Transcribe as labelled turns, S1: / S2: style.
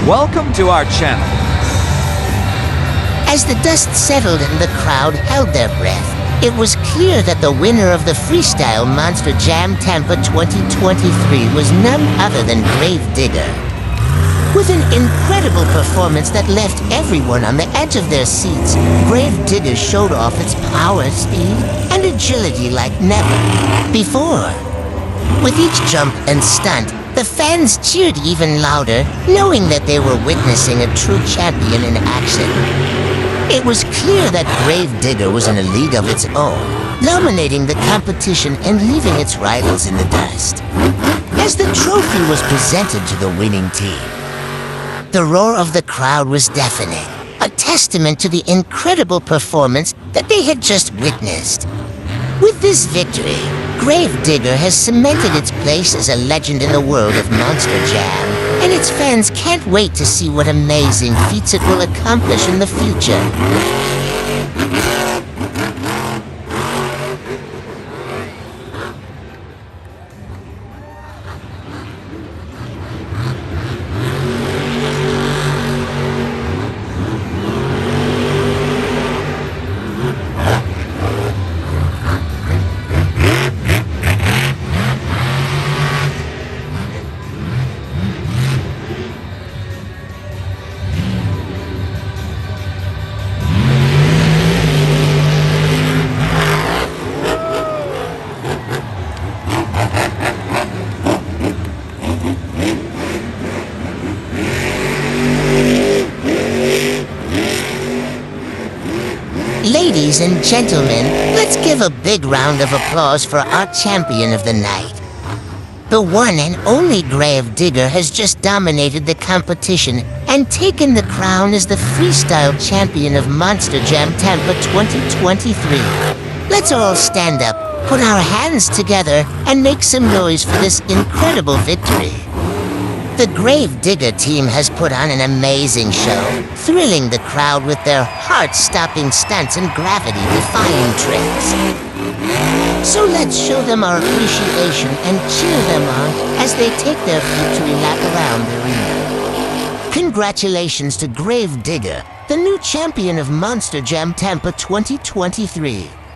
S1: Welcome to our channel.
S2: As the dust settled and the crowd held their breath, it was clear that the winner of the Freestyle Monster Jam Tampa 2023 was none other than Gravedigger. With an incredible performance that left everyone on the edge of their seats, Gravedigger showed off its power, speed, and agility like never before. With each jump and stunt, the fans cheered even louder, knowing that they were witnessing a true champion in action. It was clear that Gravedigger was in a league of its own, dominating the competition and leaving its rivals in the dust. As the trophy was presented to the winning team, the roar of the crowd was deafening, a testament to the incredible performance that they had just witnessed. With this victory, Gravedigger has cemented its place as a legend in the world of Monster Jam, and its fans can't wait to see what amazing feats it will accomplish in the future. Ladies and gentlemen, let's give a big round of applause for our champion of the night. The one and only Gravedigger has just dominated the competition and taken the crown as the freestyle champion of Monster Jam Tampa 2023. Let's all stand up, put our hands together, and make some noise for this incredible victory. The Gravedigger team has put on an amazing show, thrilling the crowd with their heart-stopping stunts and gravity-defying tricks. So let's show them our appreciation and cheer them on as they take their victory lap around the arena. Congratulations to Gravedigger, the new champion of Monster Jam Tampa 2023.